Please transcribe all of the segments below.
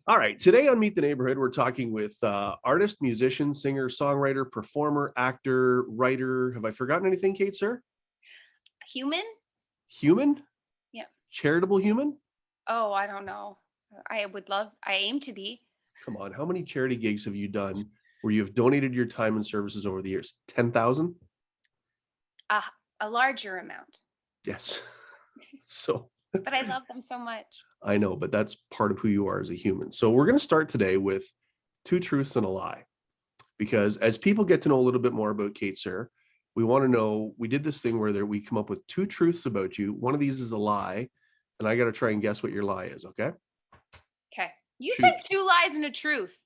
All right. Today on Meet the Neighborhood, we're talking with artist, musician, singer, songwriter, performer, actor, writer. Have I forgotten anything, Kate, sir? Human? Human? Yeah. Charitable human? Oh, I don't know. I aim to be. Come on. How many charity gigs have you done where you have donated your time and services over the years? 10,000? A larger amount. Yes. So But I love them so much. I know, but that's part of who you are as a human. So we're going to start today with two truths and a lie. Because as people get to know a little bit more about Kate, sir, we want to know, we did this thing where we come up with two truths about you. One of these is a lie, and I got to try and guess what your lie is, okay? Okay. You Shoot. said 2 lies and a truth.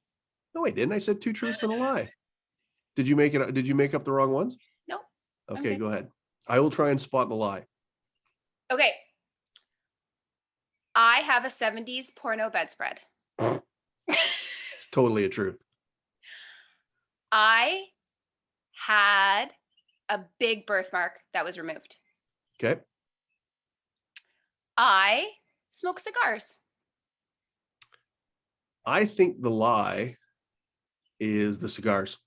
No, I didn't. I said two truths and a lie. Did you make up the wrong ones? No. Okay, go ahead. I will try and spot the lie. Okay. I have a 70s porno bedspread. It's totally a truth. I had a big birthmark that was removed. Okay. I smoke cigars. I think the lie is the cigars.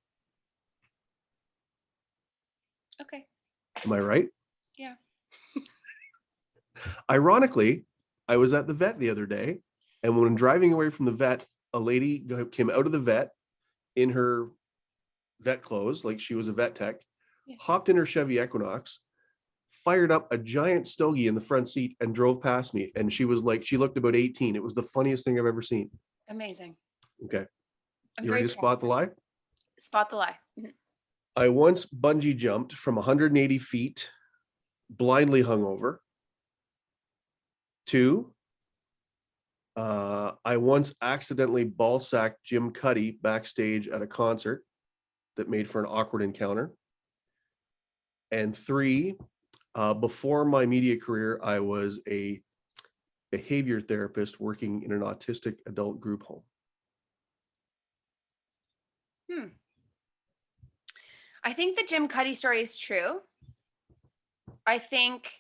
Okay. Am I right? Yeah. Ironically, I was at the vet the other day, and when driving away from the vet, a lady came out of the vet in her vet clothes, like she was a vet tech, hopped in her Chevy Equinox, fired up a giant stogie in the front seat, and drove past me. And she was like, she looked about 18. It was the funniest thing I've ever seen. Amazing. Okay. I'm You ready to spot the lie? Spot the lie. I once bungee jumped from 180 feet, blindly hungover. 2, I once accidentally ball sacked Jim Cuddy backstage at a concert that made for an awkward encounter. And 3, before my media career, I was a behavior therapist working in an autistic adult group home. I think the Jim Cuddy story is true. I think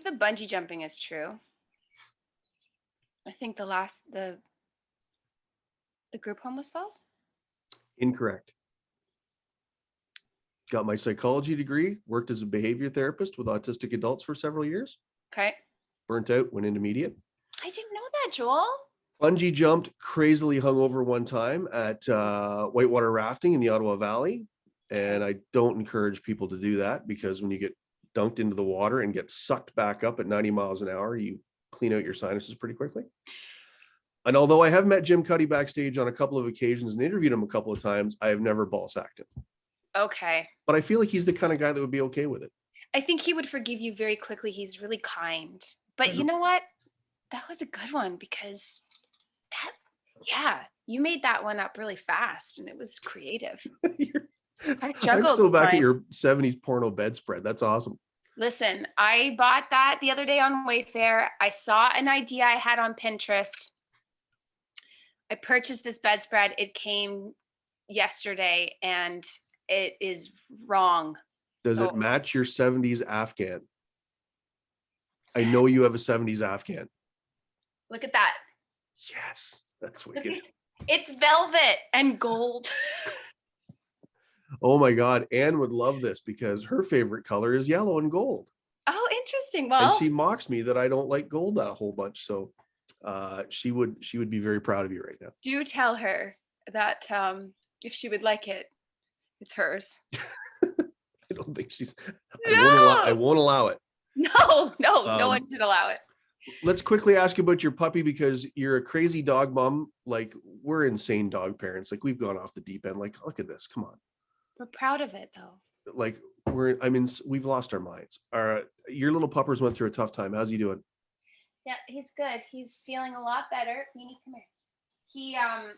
the bungee jumping is true. I think the group home was false. Incorrect. Got my psychology degree, worked as a behavior therapist with autistic adults for several years. Okay. Burnt out, went into media. I didn't know that, Joel. Bungee jumped, crazily hungover one time at whitewater rafting in the Ottawa Valley. And I don't encourage people to do that, because when you get dunked into the water and get sucked back up at 90 miles an hour, you clean out your sinuses pretty quickly. And although I have met Jim Cuddy backstage on a couple of occasions and interviewed him a couple of times, I have never ball sacked him. Okay. But I feel like he's the kind of guy that would be okay with it. I think he would forgive you very quickly. He's really kind. But you know what? That was a good one, because you made that one up really fast and it was creative. I'm still back at your 70s porno bedspread. That's awesome. Listen, I bought that the other day on Wayfair. I saw an idea I had on Pinterest. I purchased this bedspread. It came yesterday and it is wrong. Does it match your 70s Afghan? I know you have a 70s Afghan. Look at that. Yes, that's wicked. It's velvet and gold. Oh my God, Anne would love this because her favorite color is yellow and gold. Oh, interesting. Well, and she mocks me that I don't like gold that a whole bunch. So she would be very proud of you right now. Do tell her that if she would like it, it's hers. I don't think she's. I won't allow it. No one should allow it. Let's quickly ask you about your puppy, because you're a crazy dog mom. Like, we're insane dog parents. Like, we've gone off the deep end. Like, look at this. Come on. We're proud of it, though. Like, we've lost our minds. Your little puppers went through a tough time. How's he doing? Yeah, he's good. He's feeling a lot better. Meanie, come here.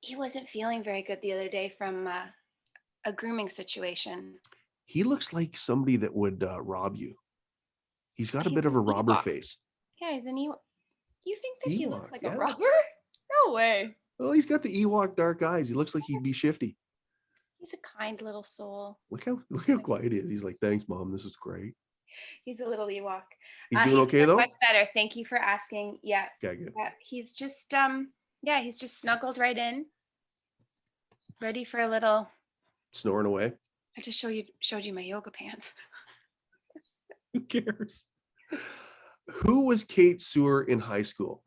He wasn't feeling very good the other day from a grooming situation. He looks like somebody that would rob you. He's got a bit of a robber face. Yeah, he's an Ewok. You think that he looks like a robber? No way. Well, he's got the Ewok dark eyes. He looks like he'd be shifty. He's a kind little soul. Look how quiet he is. He's like, thanks, Mom. This is great. He's a little Ewok. He's doing He's okay doing much though? better. Thank you for asking. Yeah. Okay, good. Yeah. He's just yeah, he's just snuggled right in, ready for a little. Snoring away. I just showed you my yoga pants. Who cares? Who was Kate Suhr in high school?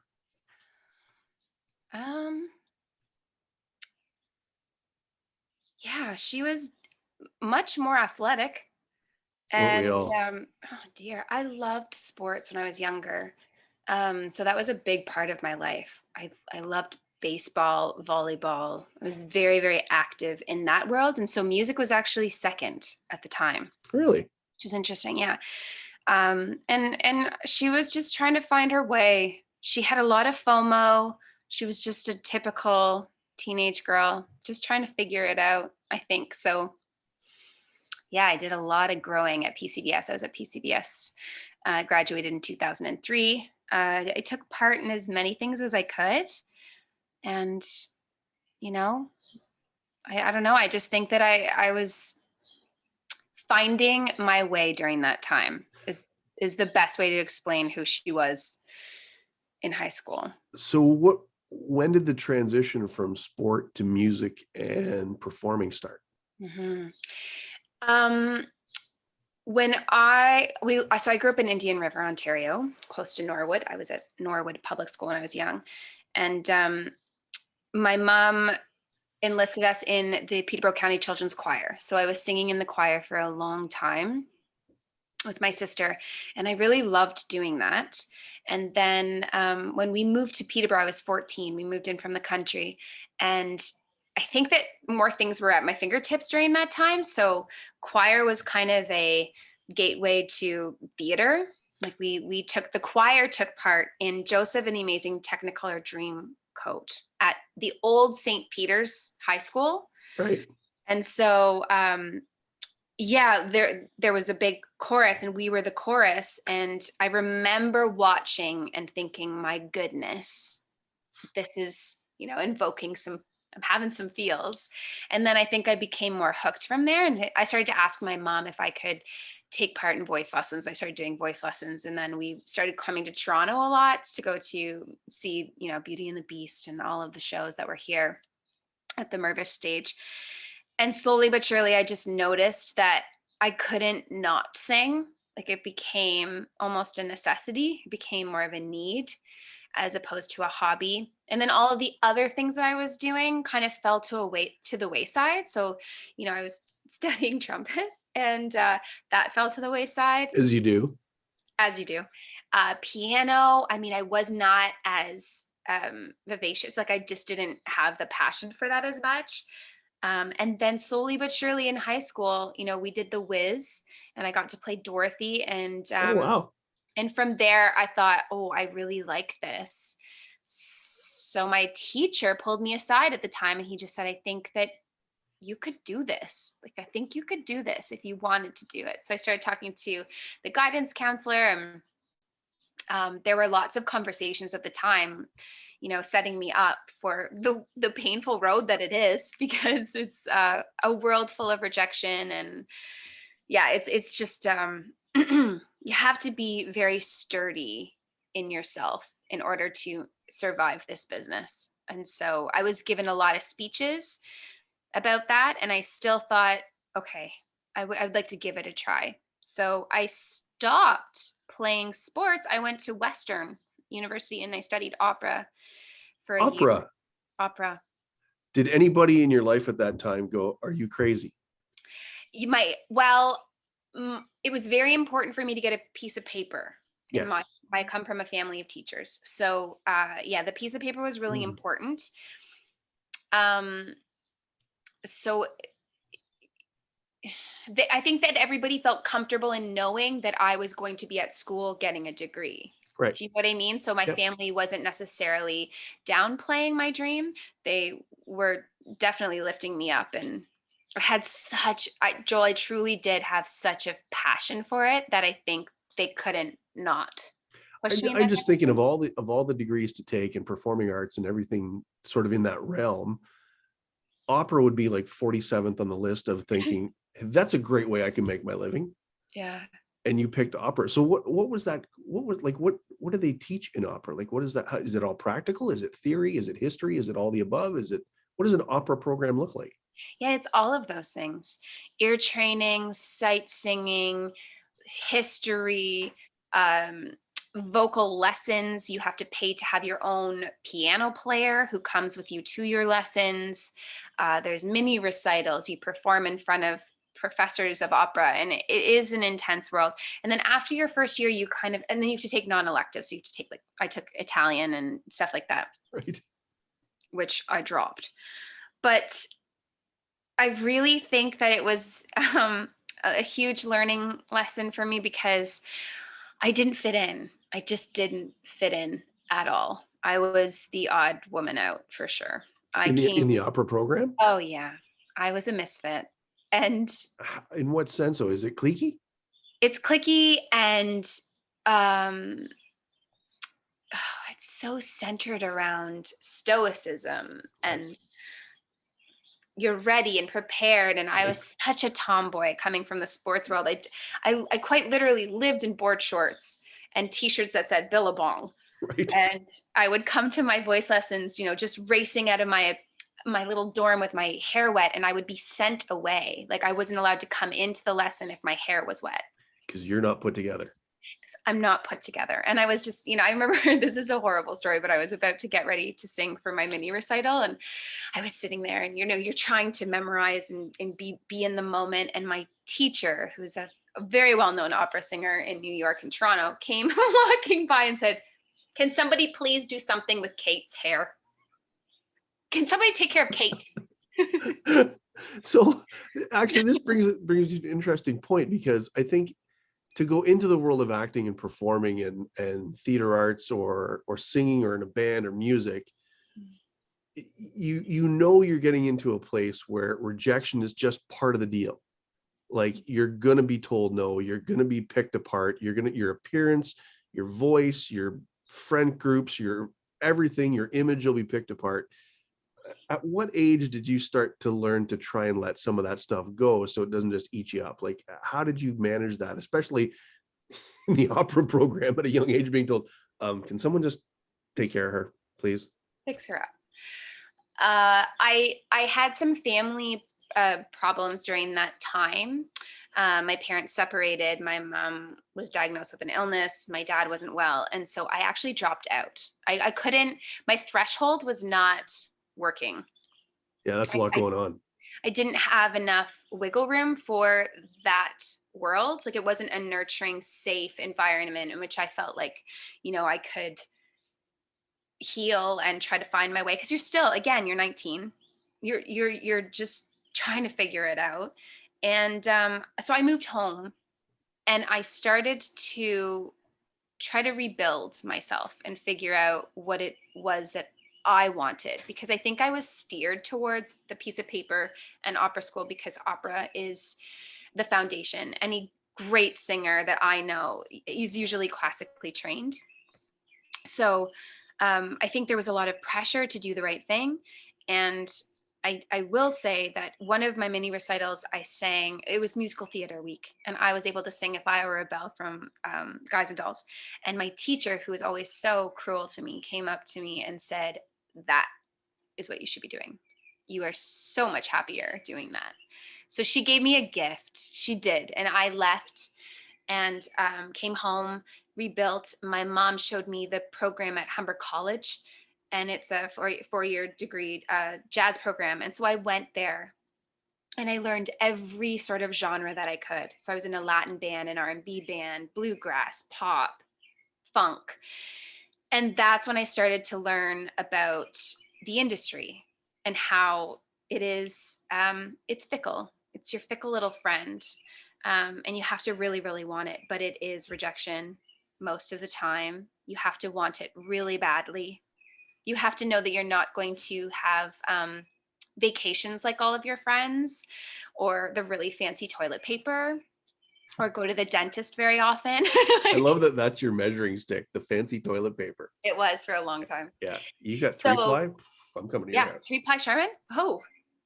Um, yeah, she was much more athletic. Weren't we And all? oh dear, I loved sports when I was younger. So that was a big part of my life. I loved baseball, volleyball. I was very, very active in that world. And so music was actually second at the time, Really? which is interesting. Yeah. And she was just trying to find her way. She had a lot of FOMO. She was just a typical teenage girl, just trying to figure it out, I think. So yeah, I did a lot of growing at PCBS. I was at PCBS, graduated in 2003. I took part in as many things as I could. And, you know, I don't know. I just think that I was finding my way during that time is the best way to explain who she was in high school. So when did the transition from sport to music and performing start? Mm-hmm. Um, so I grew up in Indian River, Ontario, close to Norwood. I was at Norwood Public School when I was young, and my mom enlisted us in the Peterborough County Children's Choir. So I was singing in the choir for a long time with my sister, and I really loved doing that. And then when we moved to Peterborough, I was 14. We moved in from the country, and I think that more things were at my fingertips during that time. So choir was kind of a gateway to theater. Like we took the choir took part in Joseph and the Amazing Technicolor Dreamcoat at the old St. Peter's High School. Right. And so yeah, there was a big chorus and we were the chorus. And I remember watching and thinking, my goodness, this is, invoking I'm having some feels. And then I think I became more hooked from there. And I started to ask my mom if I could take part in voice lessons. I started doing voice lessons. And then we started coming to Toronto a lot to go to see, Beauty and the Beast and all of the shows that were here at the Mirvish stage. And slowly but surely, I just noticed that I couldn't not sing. Like it became almost a necessity. It became more of a need as opposed to a hobby. And then all of the other things that I was doing kind of fell to the wayside. So, I was studying trumpet and that fell to the wayside, As you do. as you do. Piano, I mean, I was not as vivacious. Like I just didn't have the passion for that as much. And then slowly but surely in high school, we did the Wiz and I got to play Dorothy. Oh, wow. And from there, I thought, oh, I really like this. So my teacher pulled me aside at the time and he just said, I think that you could do this. Like, I think you could do this if you wanted to do it. So I started talking to the guidance counselor and there were lots of conversations at the time, setting me up for the painful road that it is because it's a world full of rejection. And yeah, it's just you have to be very sturdy in yourself in order to survive this business. And so I was given a lot of speeches about that, and I still thought, okay, I'd like to give it a try. So I stopped playing sports. I went to Western University and I studied opera for a year. Opera. Opera. Did anybody in your life at that time go, are you crazy? You might. Well, it was very important for me to get a piece of paper. Yes. I come from a family of teachers. So yeah, the piece of paper was really important. So I think that everybody felt comfortable in knowing that I was going to be at school getting a degree. Right. Do you know what I mean? So my family wasn't necessarily downplaying my dream. They were definitely lifting me up, and I had Joel, I truly did have such a passion for it that I think they couldn't not push me. I'm just thinking of all the degrees to take in performing arts and everything sort of in that realm. Opera would be like 47th on the list of thinking that's a great way I can make my living. Yeah. And you picked opera. So what was that? What was like, what do they teach in opera? Like, what is that? How, is it all practical? Is it theory? Is it history? Is it all the above? What does an opera program look like? Yeah, it's all of those things. Ear training, sight singing, history, um, vocal lessons. You have to pay to have your own piano player who comes with you to your lessons. There's mini recitals. You perform in front of professors of opera, and it is an intense world. And then after your first year, you kind of, and then you have to take non-electives. So you have to take, like, I took Italian and stuff like that, Right. which I dropped. But I really think that it was a huge learning lesson for me because I didn't fit in. I just didn't fit in at all. I was the odd woman out for sure. I came, In the opera program? oh yeah, I was a misfit. And In what sense? So is it cliquey? it's clicky and um it's so centered around stoicism Right. and you're ready and prepared. And I Right. was such a tomboy coming from the sports world. I quite literally lived in board shorts and t-shirts that said Billabong. Right. And I would come to my voice lessons, just racing out of my little dorm with my hair wet, and I would be sent away. Like I wasn't allowed to come into the lesson if my hair was wet. Because you're not put together. I'm not put together. And I was just, I remember this is a horrible story, but I was about to get ready to sing for my mini recital. And I was sitting there and, you're trying to memorize and be in the moment. And my teacher, who's a very well-known opera singer in New York and Toronto, came walking by and said, "Can somebody please do something with Kate's hair? Can somebody take care of Kate?" So actually, this brings you to an interesting point, because I think to go into the world of acting and performing and theater arts or singing or in a band or music, you're getting into a place where rejection is just part of the deal. Like you're gonna be told no, you're gonna be picked apart, your appearance, your voice, your friend groups, your everything, your image will be picked apart. At what age did you start to learn to try and let some of that stuff go so it doesn't just eat you up? Like, how did you manage that, especially in the opera program at a young age, being told, can someone just take care of her, please? Fix her up. I had some family problems during that time. My parents separated. My mom was diagnosed with an illness. My dad wasn't well, and so I actually dropped out. I couldn't. My threshold was not working. Yeah, that's a I, lot I going on. I didn't have enough wiggle room for that world. Like it wasn't a nurturing, safe environment in which I felt like, I could heal and try to find my way. Because you're still, again, you're 19. You're just trying to figure it out. And so I moved home and I started to try to rebuild myself and figure out what it was that I wanted, because I think I was steered towards the piece of paper and opera school because opera is the foundation. Any great singer that I know is usually classically trained. So I think there was a lot of pressure to do the right thing. And I will say that one of my mini recitals I sang, it was musical theater week, and I was able to sing If I Were a Bell from Guys and Dolls. And my teacher, who was always so cruel to me, came up to me and said, "That is what you should be doing. You are so much happier doing that." So she gave me a gift. She did. And I left and came home, rebuilt. My mom showed me the program at Humber College, and it's a four-year degree jazz program. And so I went there and I learned every sort of genre that I could. So I was in a Latin band, an R&B band, bluegrass, pop, funk. And that's when I started to learn about the industry and how it is, it's fickle. It's your fickle little friend. And you have to really, really want it, but it is rejection most of the time. You have to want it really badly. You have to know that you're not going to have vacations like all of your friends, or the really fancy toilet paper, or go to the dentist very often. I love that that's your measuring stick, the fancy toilet paper. It was for a long time. Yeah, you got three So ply. I'm coming to your yeah, house. 3-ply Sherman. Oh,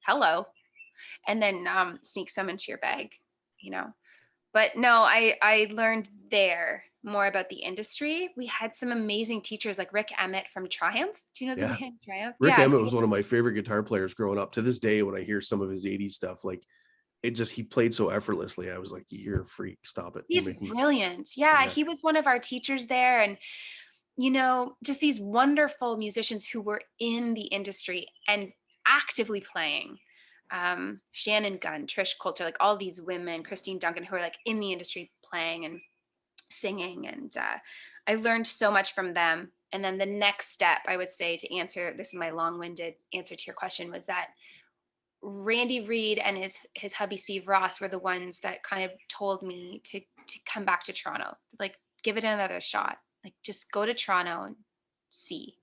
hello. And then sneak some into your bag, you know. But no, I learned there more about the industry. We had some amazing teachers like Rick Emmett from Triumph. Do you know the Yeah. band Triumph? Rick Yeah, Emmett was one of my favorite guitar players growing up. To this day, when I hear some of his 80s stuff, like he played so effortlessly. I was like, you're a freak. Stop it. You're he's making, brilliant. Yeah, yeah. he was one of our teachers there, and just these wonderful musicians who were in the industry and actively playing. Shannon Gunn, Trish Coulter, like all these women, Christine Duncan, who are like in the industry playing and singing. And I learned so much from them. And then the next step, I would say, to answer this is my long-winded answer to your question, was that Randy Reed and his hubby Steve Ross were the ones that kind of told me to come back to Toronto, like give it another shot, like just go to Toronto and see.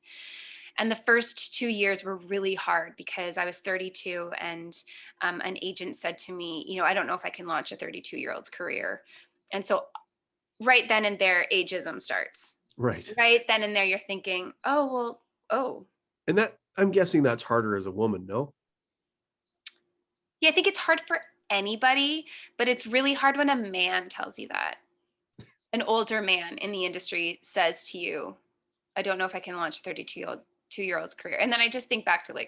And the first 2 years were really hard because I was 32, and an agent said to me, I don't know if I can launch a 32-year-old's career. And so right then and there, ageism starts. Right. Right then and there, you're thinking, oh, well, oh. And that, I'm guessing that's harder as a woman, no? Yeah, I think it's hard for anybody, but it's really hard when a man tells you that. An older man in the industry says to you, I don't know if I can launch a 32-year-old's career. And then I just think back to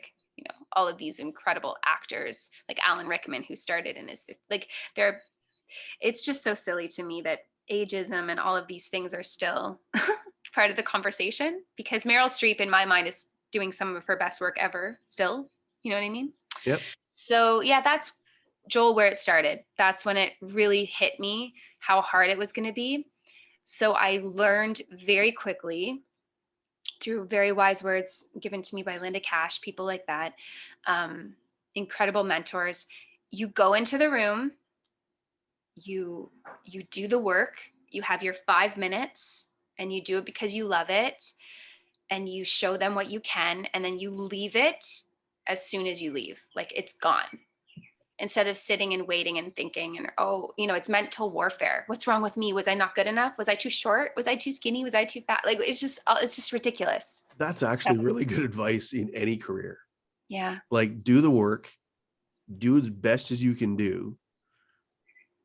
all of these incredible actors like Alan Rickman, who started in his, like, they're, it's just so silly to me that ageism and all of these things are still part of the conversation, because Meryl Streep in my mind is doing some of her best work ever still. You know what I mean? Yep. So yeah, that's Joel where it started. That's when it really hit me how hard it was going to be. So I learned very quickly through very wise words given to me by Linda Cash, people like that, incredible mentors. You go into the room, you do the work, you have your 5 minutes, and you do it because you love it, and you show them what you can, and then you leave it as soon as you leave, like it's gone, instead of sitting and waiting and thinking, and it's mental warfare. What's wrong with me? Was I not good enough? Was I too short? Was I too skinny? Was I too fat? Like it's just ridiculous. That's actually really good advice in any career. Yeah. Like, do the work, do as best as you can do,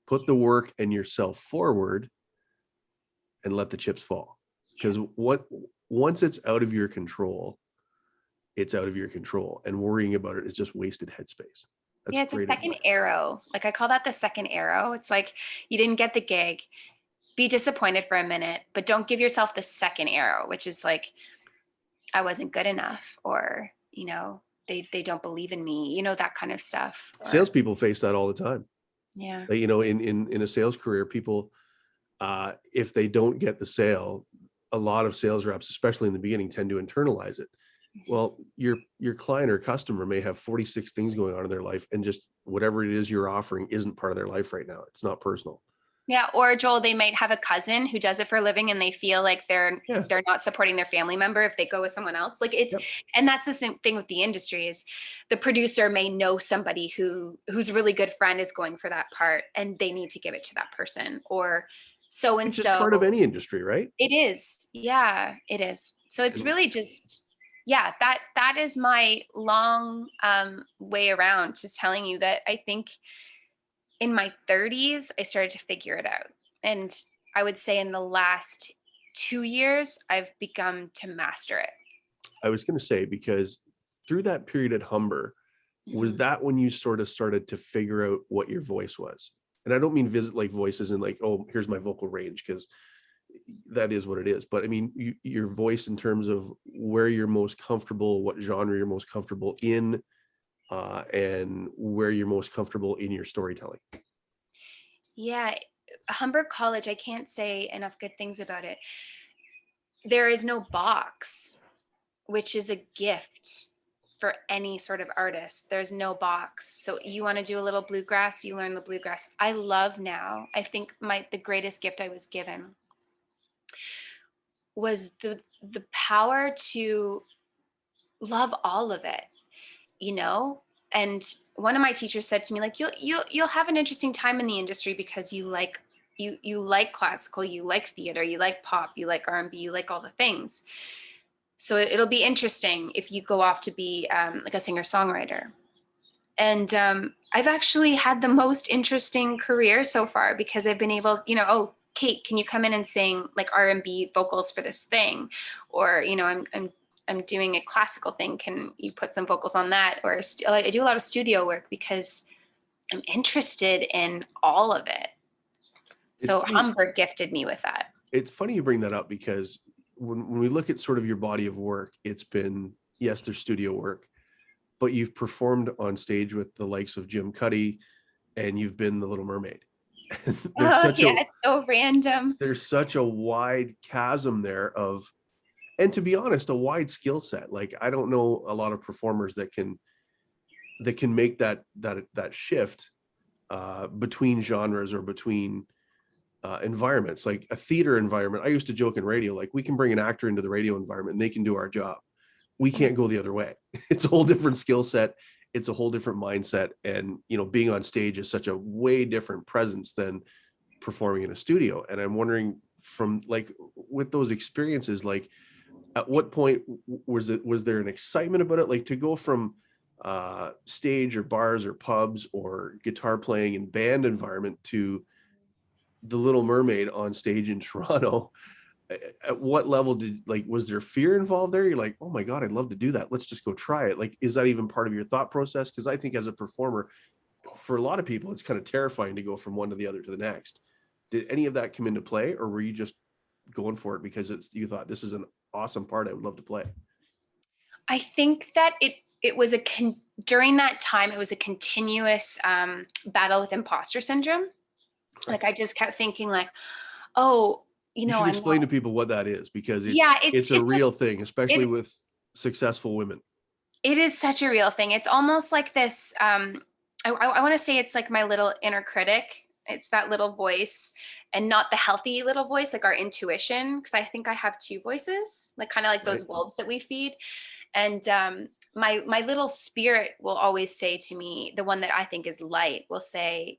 put the work and yourself forward, and let the chips fall. Because once it's out of your control, it's out of your control, and worrying about it is just wasted headspace. That's It's a great second advice. arrow. Like I call that the second arrow. It's like you didn't get the gig, be disappointed for a minute, but don't give yourself the second arrow, which is like, I wasn't good enough, or, they don't believe in me, that kind of stuff. Salespeople face that all the time. Yeah. Like, in a sales career, people, if they don't get the sale, a lot of sales reps, especially in the beginning, tend to internalize it. Well, your client or customer may have 46 things going on in their life, and just whatever it is you're offering isn't part of their life right now. It's not personal. Yeah. Or Joel, they might have a cousin who does it for a living, and they feel like they're Yeah. not supporting their family member if they go with someone else. Like Yep. and that's the thing with the industry is the producer may know somebody whose really good friend is going for that part, and they need to give it to that person, or so and It's just part of so. any industry, right? It is. Yeah, it is. So it's And really just, yeah, that is my long way around to telling you that I think in my 30s, I started to figure it out. And I would say in the last 2 years, I've begun to master it. I was going to say, because through that period at Humber, was Mhm. that when you sort of started to figure out what your voice was? And I don't mean visit like voices and like, oh, here's my vocal range, because that is what it is. But I mean, your voice in terms of where you're most comfortable, what genre you're most comfortable in, and where you're most comfortable in your storytelling. Yeah, Humber College, I can't say enough good things about it. There is no box, which is a gift for any sort of artist. There's no box. So you want to do a little bluegrass, you learn the bluegrass. I love now. I think the greatest gift I was given was the power to love all of it, you know? And one of my teachers said to me, like, you'll have an interesting time in the industry because you like classical, you like theater, you like pop, you like R&B, you like all the things. So it'll be interesting if you go off to be like a singer-songwriter. And I've actually had the most interesting career so far because I've been able, oh, Kate, can you come in and sing like R&B vocals for this thing? Or, I'm doing a classical thing. Can you put some vocals on that? Or I do a lot of studio work because I'm interested in all of it. It's So funny. Humber gifted me with that. It's funny you bring that up because when we look at sort of your body of work, it's been, yes, there's studio work, but you've performed on stage with the likes of Jim Cuddy and you've been the Little Mermaid. there's Oh such yeah, a it's so random. there's such a wide chasm there of, and to be honest, a wide skill set. Like I don't know a lot of performers that can make that shift between genres or between environments. Like a theater environment, I used to joke in radio, like we can bring an actor into the radio environment and they can do our job. We can't go the other way. It's a whole different skill set. It's a whole different mindset. And, being on stage is such a way different presence than performing in a studio. And I'm wondering, from like with those experiences, like at what point was there an excitement about it? Like to go from stage or bars or pubs or guitar playing in band environment to the Little Mermaid on stage in Toronto. At what level was there fear involved there? You're like, oh my God, I'd love to do that. Let's just go try it. Like, is that even part of your thought process? Because I think as a performer, for a lot of people, it's kind of terrifying to go from one to the other to the next. Did any of that come into play, or were you just going for it because you thought this is an awesome part I would love to play? I think that it was during that time, it was a continuous battle with imposter syndrome. Like I just kept thinking like, oh, You should I'm explain not. to people what that is, because Yeah, it's a it's just real thing, especially it. with successful women. It is such a real thing. It's almost like this. I want to say it's like my little inner critic. It's that little voice, and not the healthy little voice, like our intuition. Because I think I have two voices, like kind of like Right. those wolves that we feed. And my little spirit will always say to me, the one that I think is light, will say,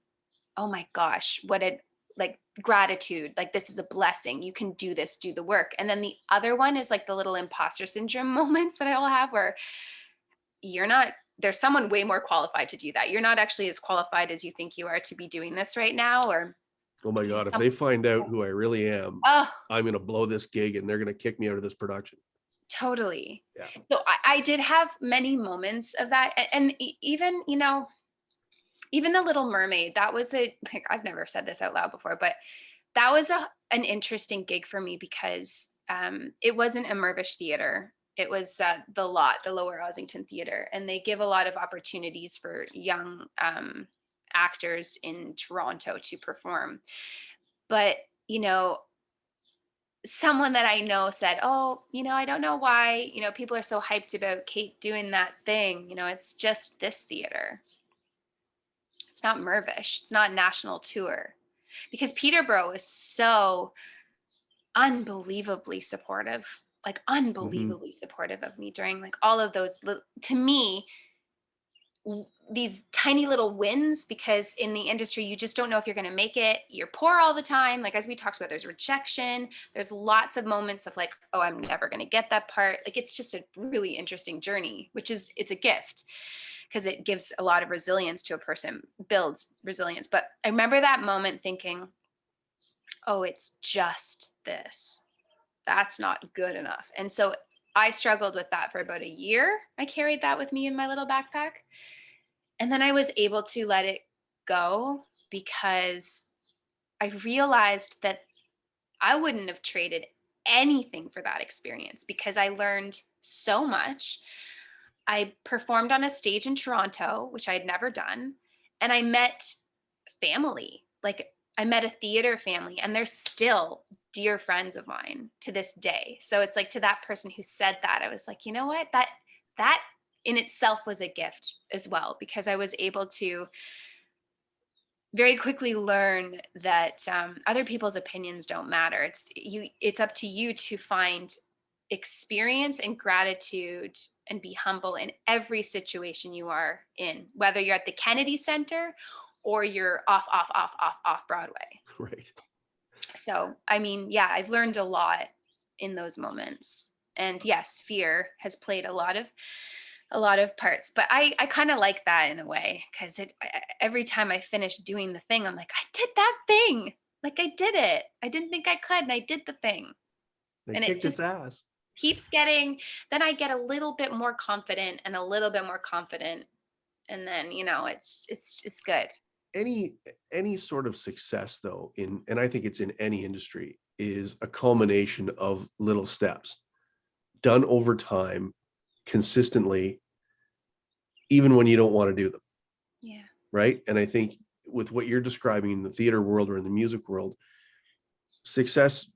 "Oh my gosh, what a like gratitude! Like this is a blessing. You can do this. Do the work." And then the other one is like the little imposter syndrome moments that I will have where you're not, there's someone way more qualified to do that. You're not actually as qualified as you think you are to be doing this right now. Or Oh my God, if they find out who I really am, oh, I'm going to blow this gig and they're going to kick me out of this production. totally. Yeah. So I did have many moments of that. And even, even the Little Mermaid, that was like, I've never said this out loud before, but that was an interesting gig for me because it wasn't a Mirvish theater. It was the Lower Ossington Theater, and they give a lot of opportunities for young actors in Toronto to perform. But someone that I know said, "Oh, I don't know why people are so hyped about Kate doing that thing. It's just this theater. It's not Mirvish. It's not national tour." Because Peterborough is so unbelievably supportive, like Mm-hmm. unbelievably supportive of me during like all of those, to me, these tiny little wins, because in the industry you just don't know if you're going to make it. You're poor all the time, like as we talked about, there's rejection, there's lots of moments of like, oh, I'm never going to get that part. Like it's just a really interesting journey, it's a gift because it gives a lot of resilience to a person, builds resilience. But I remember that moment thinking, oh, it's just this. That's not good enough. And so I struggled with that for about a year. I carried that with me in my little backpack. And then I was able to let it go because I realized that I wouldn't have traded anything for that experience because I learned so much. I performed on a stage in Toronto, which I had never done, and I met family. Like I met a theater family, and they're still dear friends of mine to this day. So it's like, to that person who said that, I was like, you know what? That in itself was a gift as well, because I was able to very quickly learn that other people's opinions don't matter. It's up to you to find experience and gratitude and be humble in every situation you are in, whether you're at the Kennedy Center or you're off Broadway. Right. So, I mean, yeah, I've learned a lot in those moments. And yes, fear has played a lot of a lot of parts, but I kind of like that in a way, because every time I finish doing the thing, I'm like, I did that thing. Like I did it. I didn't think I could, and I did the thing. They And it kicked its just ass. keeps getting, then I get a little bit more confident and a little bit more confident. And then, it's good. Any any sort of success though, and I think it's in any industry, is a culmination of little steps done over time, consistently, even when you don't want to do them, Yeah. right? And I think with what you're describing in the theater world or in the music world, success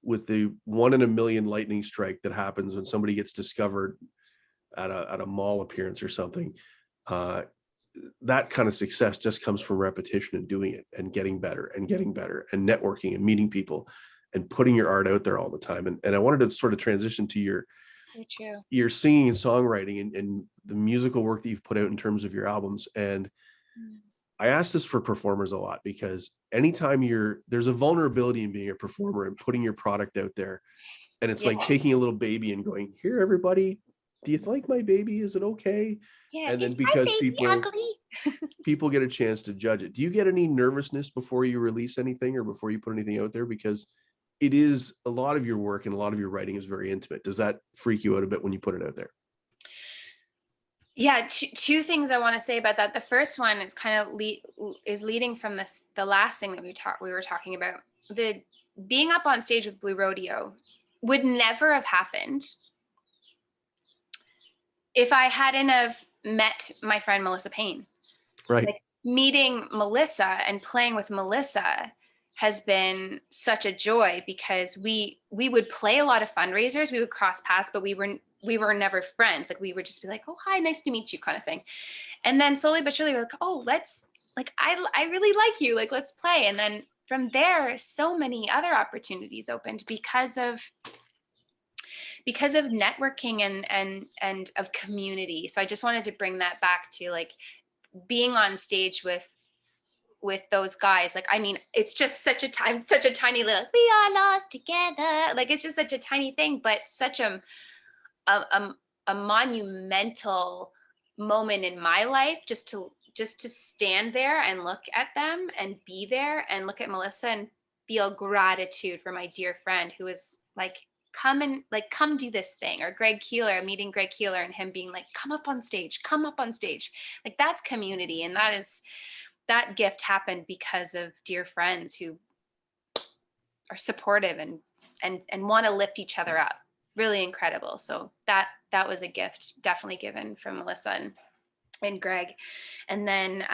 with the 1 in a million lightning strike that happens when somebody gets discovered at a mall appearance or something, uh, that kind of success just comes from repetition and doing it and getting better and networking and meeting people and putting your art out there all the time. And I wanted to sort of transition to So true. your singing and songwriting and the musical work that you've put out in terms of your albums. And Mm. I ask this for performers a lot because anytime there's a vulnerability in being a performer and putting your product out there. And it's Yeah. like taking a little baby and going, here, everybody, do you like my baby? Is it okay? Yeah. And then Is my because baby ugly? people get a chance to judge it. Do you get any nervousness before you release anything or before you put anything out there? Because it is a lot of your work and a lot of your writing is very intimate. Does that freak you out a bit when you put it out there? Yeah, two things I want to say about that. The first one is kind of is leading from the last thing that we were talking about. The being up on stage with Blue Rodeo would never have happened if I hadn't have met my friend Melissa Payne. Right. Like meeting Melissa and playing with Melissa has been such a joy, because we would play a lot of fundraisers, we would cross paths, but we were never friends. Like we would just be like, oh hi, nice to meet you, kind of thing. And then slowly but surely we're like, oh, let's, like, I really like you, like let's play. And then from there, so many other opportunities opened because of networking and of community. So I just wanted to bring that back to like being on stage with those guys. Like, I mean, it's just such a tiny little, we are lost together, like it's just such a tiny thing, but such a, a monumental moment in my life, just to stand there and look at them and be there and look at Melissa and feel gratitude for my dear friend who is like, come do this thing. Or Greg Keeler, meeting Greg Keeler and him being like, come up on stage, come up on stage. Like that's community. And that gift happened because of dear friends who are supportive and want to lift each other up. Really incredible. So that was a gift definitely given from Melissa and Greg. And then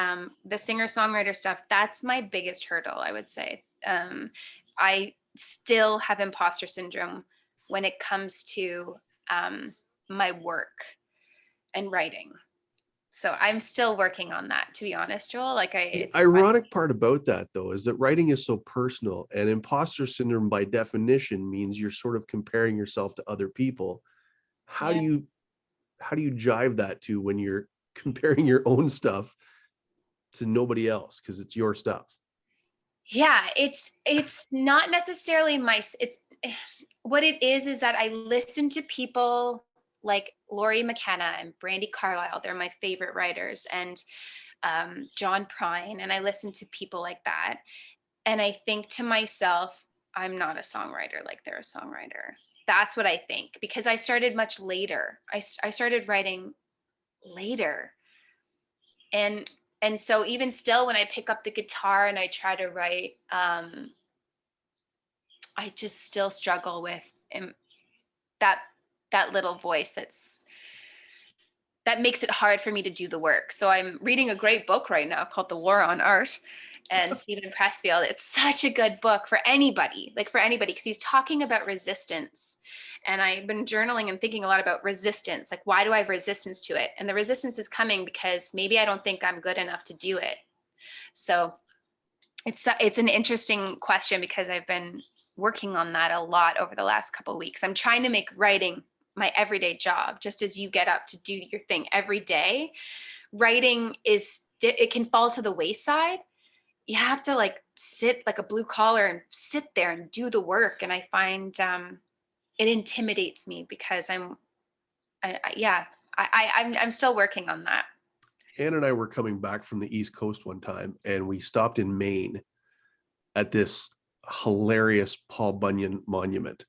the singer songwriter stuff, that's my biggest hurdle, I would say. I still have imposter syndrome when it comes to my work and writing. So I'm still working on that, to be honest, Joel. Like The it's ironic part about that, though, is that writing is so personal, and imposter syndrome, by definition, means you're sort of comparing yourself to other people. How do yeah. you how do you jive that to when you're comparing your own stuff to nobody else because it's your stuff? Yeah, it's not necessarily it's what it is that I listen to people like Laurie McKenna and Brandy Carlisle. They're my favorite writers, and John Prine, and I listen to people like that, and I think to myself, I'm not a songwriter like they're a songwriter. That's what I think, because I started much later. I started writing later, and and so even still, when I pick up the guitar and I try to write, I just still struggle with that that little voice that makes it hard for me to do the work. So I'm reading a great book right now called The War on Art, and Stephen Pressfield. It's such a good book for anybody, because he's talking about resistance. And I've been journaling and thinking a lot about resistance. Like, why do I have resistance to it? And the resistance is coming because maybe I don't think I'm good enough to do it. So it's an interesting question, because I've been working on that a lot over the last couple of weeks. I'm trying to make writing my everyday job. Just as you get up to do your thing every day, writing it can fall to the wayside. You have to like sit like a blue collar and sit there and do the work. And I find it intimidates me because yeah, I'm still working on that. Ann and I were coming back from the East Coast one time, and we stopped in Maine at this hilarious Paul Bunyan monument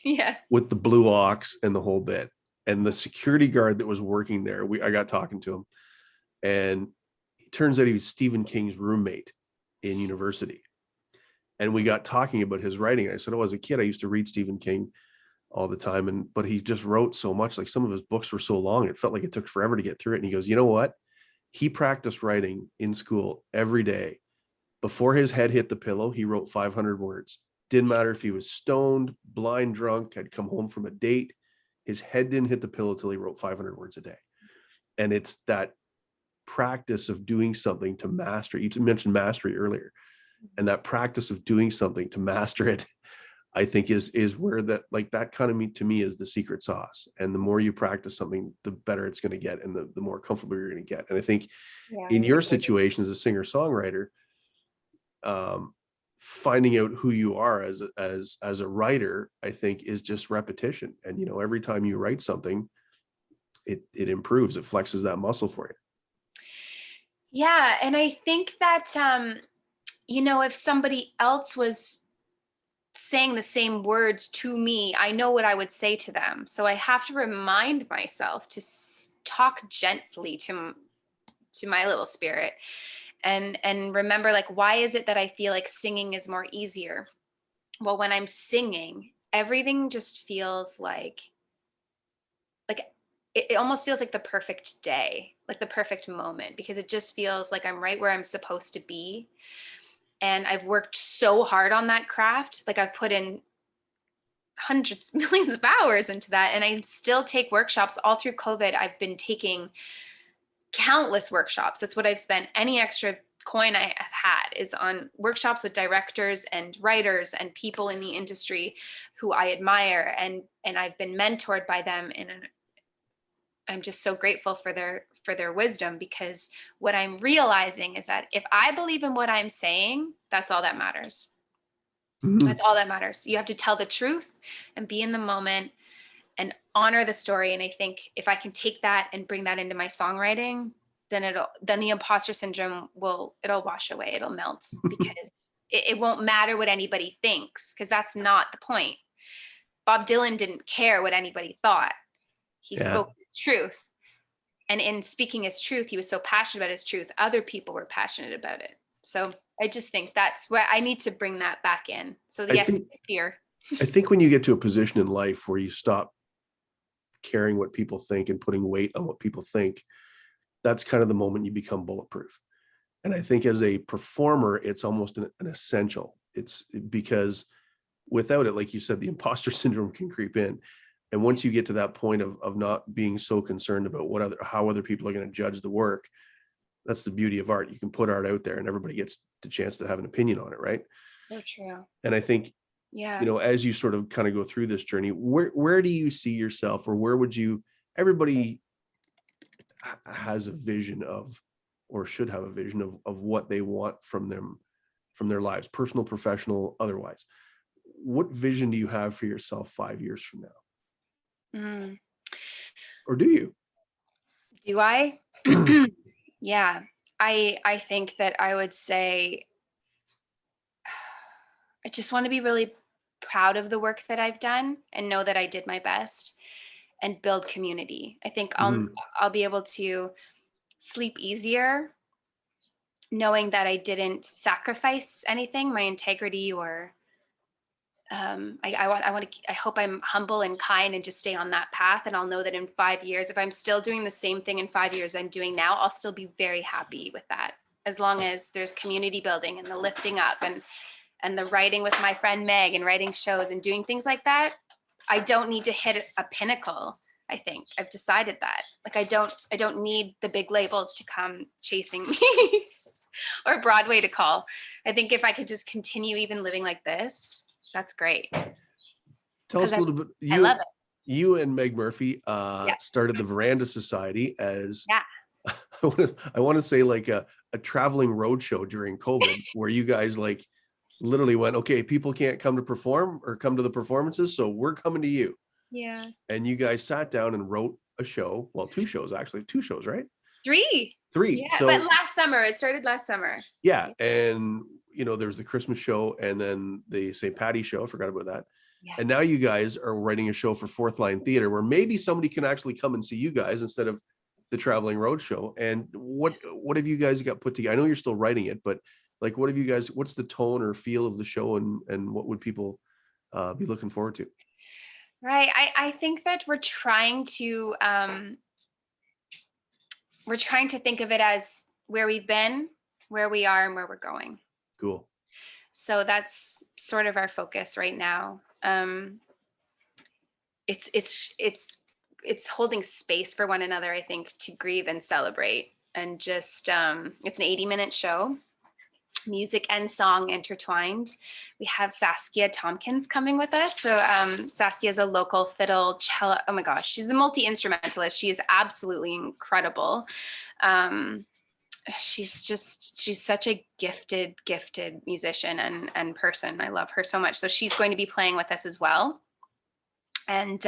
Yeah. with the blue ox and the whole bit. And the security guard that was working there, I got talking to him, and it turns out he was Stephen King's roommate in university. And we got talking about his writing. I said, oh, as a kid, I used to read Stephen King all the time. But he just wrote so much, like some of his books were so long, it felt like it took forever to get through it. And he goes, you know what? He practiced writing in school every day. Before his head hit the pillow, he wrote 500 words. Didn't matter if he was stoned, blind, drunk, had come home from a date. His head didn't hit the pillow till he wrote 500 words a day. And it's that practice of doing something to master. You mentioned mastery earlier, and that practice of doing something to master it, I think is where that, like, that kind of, to me, is the secret sauce. And the more you practice something, the better it's going to get, and the more comfortable you're going to get. And I think in your situation as a singer songwriter, finding out who you are as a writer, I think, is just repetition. And, you know, every time you write something, it improves, it flexes that muscle for you. Yeah. And I think that, you know, if somebody else was saying the same words to me, I know what I would say to them. So I have to remind myself to talk gently to my little spirit, and remember, like, why is it that I feel like singing is more easier? Well, when I'm singing, everything just feels like it almost feels like the perfect day, like the perfect moment, because it just feels like I'm right where I'm supposed to be. And I've worked so hard on that craft. Like, I've put in hundreds, millions of hours into that. And I still take workshops all through COVID. I've been taking countless workshops. That's what I've spent any extra coin I have had, is on workshops with directors and writers and people in the industry who I admire. And I've been mentored by them. And I'm just so grateful for their wisdom, because what I'm realizing is that if I believe in what I'm saying, that's all that matters. Mm-hmm. That's all that matters. You have to tell the truth and be in the moment and honor the story. And I think if I can take that and bring that into my songwriting, then the imposter syndrome it'll wash away. It'll melt, because it won't matter what anybody thinks, because that's not the point. Bob Dylan didn't care what anybody thought. He spoke the truth. And in speaking his truth, he was so passionate about his truth. Other people were passionate about it. So I just think that's where I need to bring that back in. So yes, fear. I think when you get to a position in life where you stop caring what people think and putting weight on what people think, that's kind of the moment you become bulletproof. And I think as a performer, it's almost an essential. It's because without it, like you said, the imposter syndrome can creep in. And once you get to that point of not being so concerned about how other people are going to judge the work, that's the beauty of art. You can put art out there and everybody gets the chance to have an opinion on it, right? So true. And I think, you know, as you sort of kind of go through this journey, where do you see yourself, or where would you, everybody has a vision of, or should have a vision of what they want from their lives, personal, professional, otherwise. What vision do you have for yourself 5 years from now? Or do you? Do I? Yeah, I think that I would say I just want to be really proud of the work that I've done and know that I did my best and build community. I think I'll be able to sleep easier knowing that I didn't sacrifice anything, my integrity, or I hope I'm humble and kind and just stay on that path. And I'll know that in 5 years, if I'm still doing the same thing in 5 years I'm doing now, I'll still be very happy with that. As long as there's community building and the lifting up and the writing with my friend Meg and writing shows and doing things like that, I don't need to hit a pinnacle. I think I've decided that. Like, I don't need the big labels to come chasing me or Broadway to call. I think if I could just continue even living like this, that's great. Tell us a little bit. I love it. You and Meg Murphy started the Veranda Society as, I want to say, like a traveling roadshow during COVID, where you guys like literally went, okay, people can't come to perform or come to the performances, so we're coming to you. Yeah. And you guys sat down and wrote a show. Well, 2 shows, actually. 2 shows, right? 3. 3. Yeah, So but last summer. It started last summer. yeah, and there's the Christmas show and then the St. Patty's show. I forgot about that. Yeah. And now you guys are writing a show for Fourth Line Theater where maybe somebody can actually come and see you guys instead of the Traveling Road Show. And what have you guys got put together? I know you're still writing it, but like, what have you guys? What's the tone or feel of the show, and what would people be looking forward to? Right. I think that we're trying to think of it as where we've been, where we are, and where we're going. Cool. So that's sort of our focus right now. It's holding space for one another, I think, to grieve and celebrate, and just it's an 80-minute show, music and song intertwined. We have Saskia Tompkins coming with us. So Saskia is a local fiddle, cello. Oh my gosh, she's a multi-instrumentalist. She is absolutely incredible. She's such a gifted musician and person. I love her so much. So she's going to be playing with us as well. And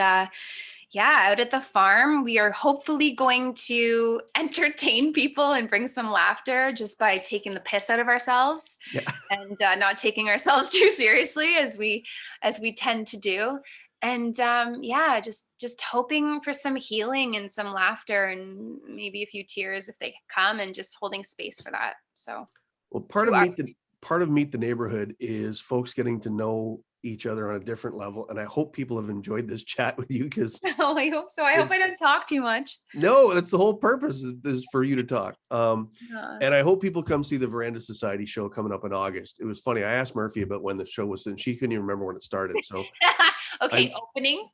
out at the farm, we are hopefully going to entertain people and bring some laughter just by taking the piss out of ourselves. Yeah. And not taking ourselves too seriously as we tend to do. And just hoping for some healing and some laughter and maybe a few tears if they come, and just holding space for that. So, well, part of Meet the Neighborhood is folks getting to know each other on a different level, and I hope people have enjoyed this chat with you, because oh, I hope so. I hope I don't talk too much. No, that's the whole purpose, is for you to talk. And I hope people come see the Veranda Society show coming up in August. It was funny. I asked Murphy about when the show was, and she couldn't even remember when it started. So okay,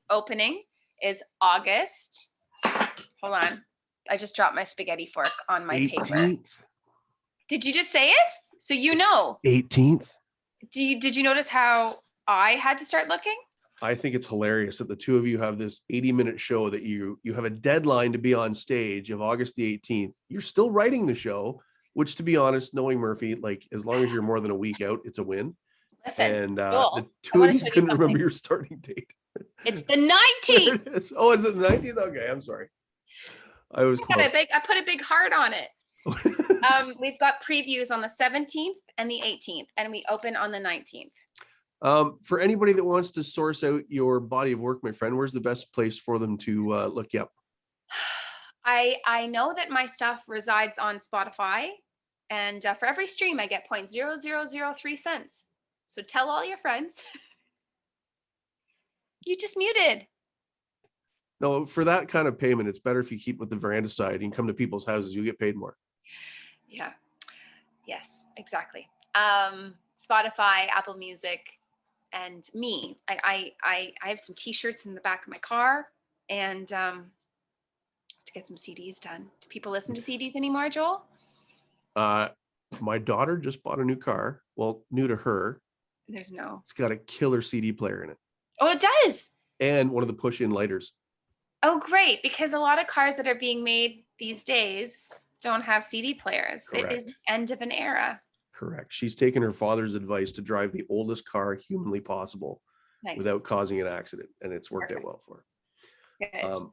opening is August. Hold on. I just dropped my spaghetti fork on my 18th. paper. Did you just say it? So 18th. Did you notice how I had to start looking? I think it's hilarious that the two of you have this 80-minute show that you have a deadline to be on stage of August the 18th. You're still writing the show, which, to be honest, knowing Murphy, like, as long as you're more than a week out, it's a win. Listen, and Joel, the two of you couldn't remember your starting date. It's the 19th. It is. Oh, is it the 19th? Okay, I'm sorry. I was close. I put a big heart on it. We've got previews on the 17th and the 18th, and we open on the 19th. For anybody that wants to source out your body of work, my friend, where's the best place for them to look you up? I know that my stuff resides on Spotify, and for every stream I get 0.0003 cents. So tell all your friends. You just muted. No, for that kind of payment, it's better if you keep with the Veranda side. You can come to people's houses, you get paid more. Yeah. Yes, exactly. Spotify, Apple Music, and me. I have some t-shirts in the back of my car, and to get some CDs done. Do people listen to CDs anymore, Joel? My daughter just bought a new car. Well, new to her. It's got a killer CD player in it. Oh, it does. And one of the push-in lighters. Oh, great. Because a lot of cars that are being made these days don't have CD players. Correct. It is the end of an era. Correct. She's taken her father's advice to drive the oldest car humanly possible without causing an accident. And it's worked out well for her. Good.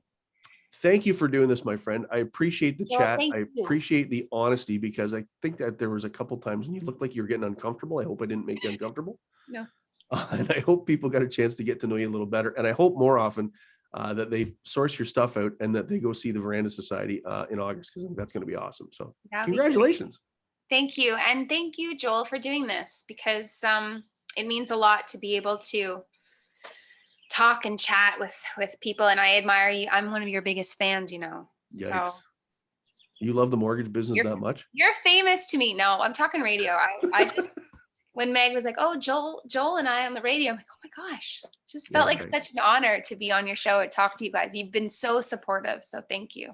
Thank you for doing this, my friend. I appreciate the chat. I you. appreciate the honesty, because I think that there was a couple times when you looked like you were getting uncomfortable. I hope I didn't make you uncomfortable. No. And I hope people got a chance to get to know you a little better. And I hope more often that they source your stuff out and that they go see the Veranda Society in August, because I think that's going to be awesome. So congratulations. Thank you. And thank you, Joel, for doing this, because it means a lot to be able to talk and chat with people. And I admire you. I'm one of your biggest fans, Yikes. So you love the mortgage business that much? You're famous to me. No, I'm talking radio. I just when Meg was like, oh, Joel and I on the radio, I'm like, oh my gosh, just felt like such an honor to be on your show and talk to you guys. You've been so supportive. So thank you.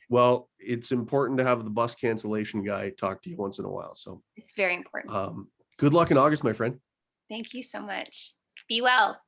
Well, it's important to have the bus cancellation guy talk to you once in a while. So it's very important. Good luck in August, my friend. Thank you so much. Be well.